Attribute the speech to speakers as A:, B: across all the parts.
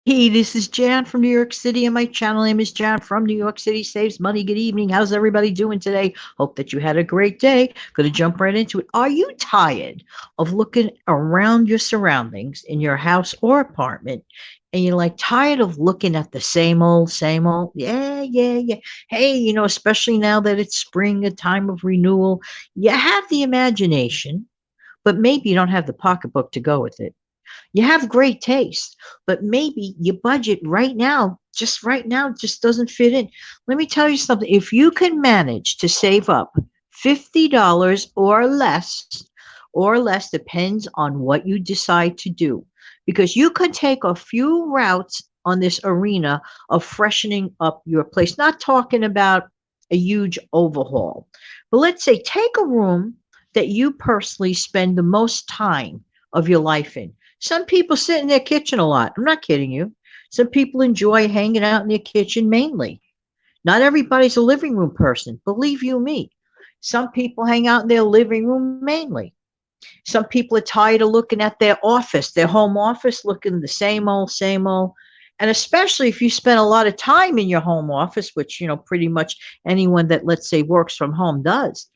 A: Hey, this is Jan from New York City, and my channel name is Jan from New York City Saves Money. Good evening. How's everybody doing today? Hope that you had a great day. Going to jump right into it. Are you tired of looking around your surroundings in your house or apartment? And you're like tired of looking at the same old, same old? Yeah, yeah, yeah. Hey, especially now that it's spring, a time of renewal, you have the imagination, but maybe you don't have the pocketbook to go with it. You have great taste, but maybe your budget right now, just doesn't fit in. Let me tell you something. If you can manage to save up $50 or less depends on what you decide to do, because you could take a few routes on this arena of freshening up your place. Not talking about a huge overhaul, but let's say take a room that you personally spend the most time of your life in. Some people sit in their kitchen a lot. I'm not kidding you. Some people enjoy hanging out in their kitchen mainly. Not everybody's a living room person, believe you me. Some people hang out in their living room mainly. Some people are tired of looking at their office, their home office, looking the same old, same old. And especially if you spend a lot of time in your home office, which, pretty much anyone that, let's say, works from home does.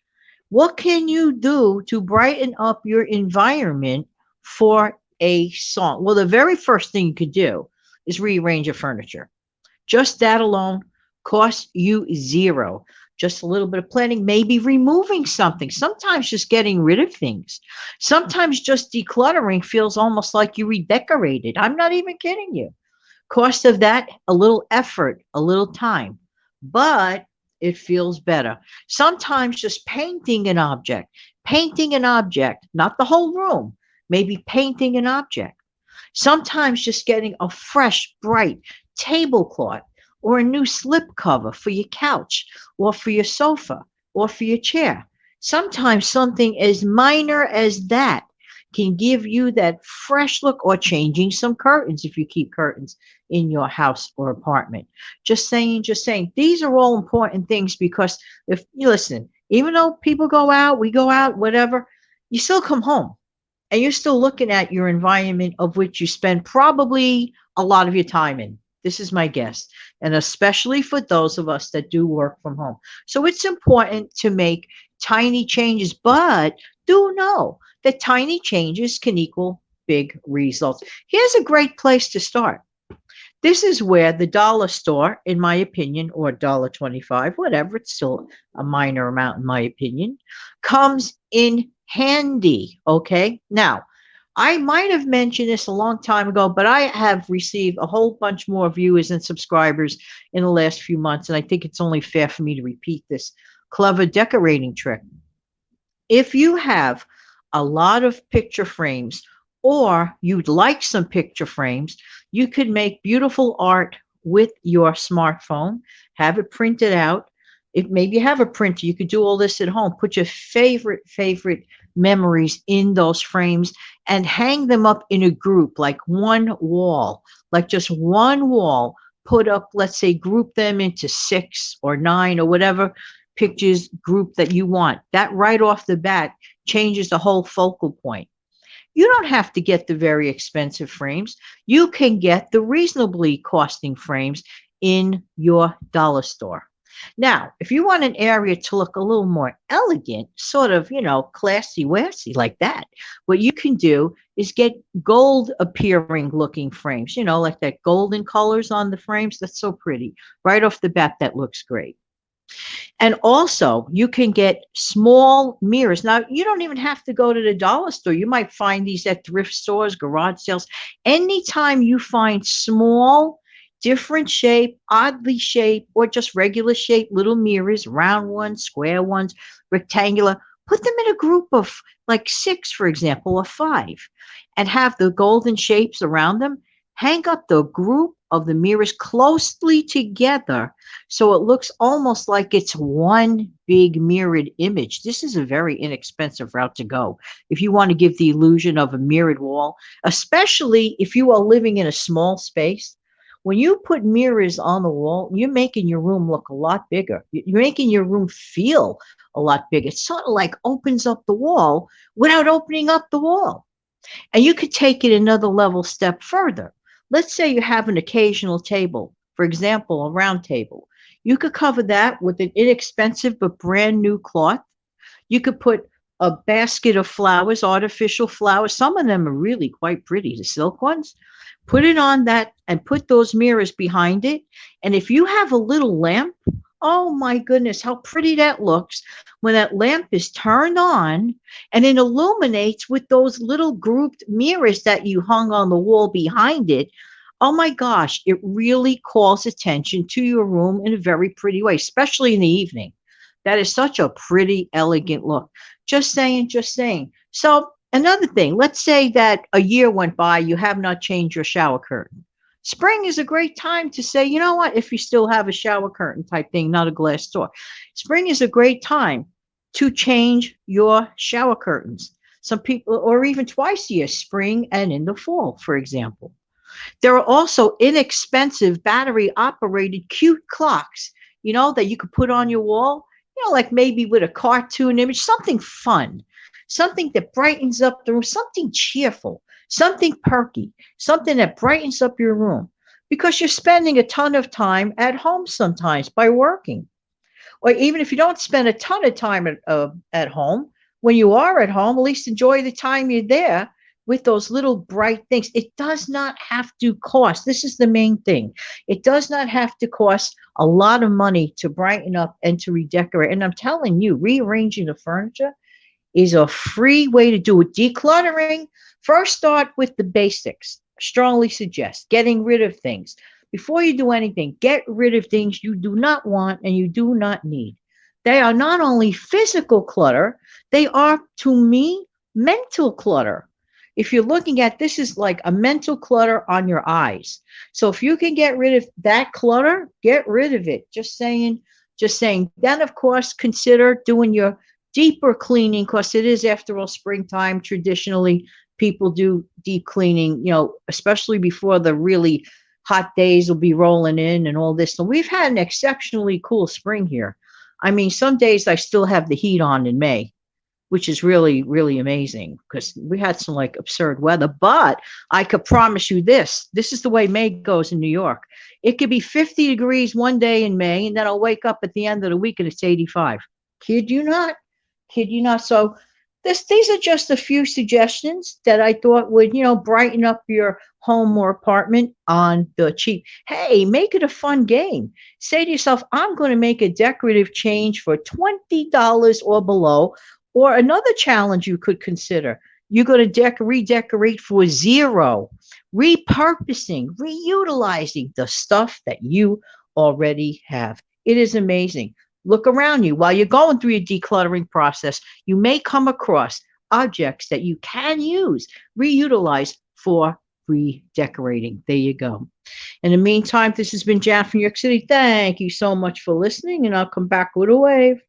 A: What can you do to brighten up your environment for a song? Well, the very first thing you could do is rearrange your furniture. Just that alone costs you zero. Just a little bit of planning, maybe removing something. Sometimes just getting rid of things. Sometimes just decluttering feels almost like you redecorated. I'm not even kidding you. Cost of that, a little effort, a little time, but it feels better. Sometimes just painting an object, not the whole room, maybe painting an object. Sometimes just getting a fresh, bright tablecloth or a new slip cover for your couch or for your sofa or for your chair. Sometimes something as minor as that can give you that fresh look, or changing some curtains if you keep curtains in your house or apartment. Just saying, just saying. These are all important things, because if you listen, even though people go out, we go out, whatever, you still come home and you're still looking at your environment of which you spend probably a lot of your time in. This is my guess. And especially for those of us that do work from home. So it's important to make tiny changes, but do know that tiny changes can equal big results. Here's a great place to start. This is where the dollar store, in my opinion, or $1.25, whatever, it's still a minor amount in my opinion, comes in handy. Okay. Now, I might have mentioned this a long time ago, but I have received a whole bunch more viewers and subscribers in the last few months, and I think it's only fair for me to repeat this clever decorating trick. If you have a lot of picture frames, or you'd like some picture frames, you could make beautiful art with your smartphone, have it printed out. If maybe you have a printer, you could do all this at home. Put your favorite memories in those frames and hang them up in a group, like one wall, like just one wall. Put up, let's say, group them into 6 or 9 or whatever pictures group that you want. That right off the bat changes the whole focal point. You don't have to get the very expensive frames. You can get the reasonably costing frames in your dollar store. Now, if you want an area to look a little more elegant, sort of, classy wassy like that, what you can do is get gold appearing looking frames, like that golden colors on the frames. That's so pretty. Right off the bat, that looks great. And also, you can get small mirrors. Now, you don't even have to go to the dollar store. You might find these at thrift stores, garage sales. Anytime you find small, different shape, oddly shaped, or just regular shape little mirrors, round ones, square ones, rectangular, put them in a group of like 6, for example, or 5, and have the golden shapes around them. Hang up the group of the mirrors closely together so it looks almost like it's one big mirrored image. This is a very inexpensive route to go if you want to give the illusion of a mirrored wall, especially if you are living in a small space. When you put mirrors on the wall, you're making your room look a lot bigger. You're making your room feel a lot bigger. It sort of like opens up the wall without opening up the wall. And you could take it another level step further. Let's say you have an occasional table, for example, a round table. You could cover that with an inexpensive but brand new cloth. You could put a basket of flowers, artificial flowers. Some of them are really quite pretty, the silk ones. Put it on that and put those mirrors behind it. And if you have a little lamp, oh my goodness, how pretty that looks when that lamp is turned on and it illuminates with those little grouped mirrors that you hung on the wall behind it. Oh my gosh, it really calls attention to your room in a very pretty way, especially in the evening. That is such a pretty, elegant look. Just saying, just saying. So, another thing, let's say that a year went by, you have not changed your shower curtain. Spring is a great time to say, you know what, if you still have a shower curtain type thing, not a glass door. Spring is a great time to change your shower curtains. Some people, or even twice a year, spring and in the fall, for example. There are also inexpensive battery operated cute clocks, that you could put on your wall, like maybe with a cartoon image, something fun, something that brightens up the room, something cheerful, something perky, something that brightens up your room because you're spending a ton of time at home sometimes by working. Or even if you don't spend a ton of time at home, when you are at home, at least enjoy the time you're there with those little bright things. It does not have to cost. This is the main thing. It does not have to cost a lot of money to brighten up and to redecorate. And I'm telling you, rearranging the furniture is a free way to do it. Decluttering, first start with the basics. Strongly suggest getting rid of things. Before you do anything, get rid of things you do not want and you do not need. They are not only physical clutter, they are, to me, mental clutter. If you're looking at this is like a mental clutter on your eyes. So if you can get rid of that clutter, get rid of it. Just saying, just saying. Then of course consider doing your deeper cleaning because it is after all springtime. Traditionally, people do deep cleaning, especially before the really hot days will be rolling in and all this. So we've had an exceptionally cool spring here. I mean, some days I still have the heat on in May, which is really, really amazing because we had some like absurd weather. But I could promise you this is the way May goes in New York. It could be 50 degrees one day in May, and then I'll wake up at the end of the week and it's 85. Kid you not. Kid you not. So these are just a few suggestions that I thought would, brighten up your home or apartment on the cheap. Hey, make it a fun game. Say to yourself, I'm going to make a decorative change for $20 or below. Or another challenge you could consider, you're going to redecorate for zero, repurposing, reutilizing the stuff that you already have. It is amazing. Look around you while you're going through your decluttering process. You may come across objects that you can use, reutilize for redecorating. There you go. In the meantime, this has been Jan from New York City. Thank you so much for listening, and I'll come back with a wave.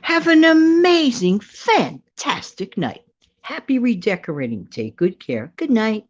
A: Have an amazing, fantastic night. Happy redecorating. Take good care. Good night.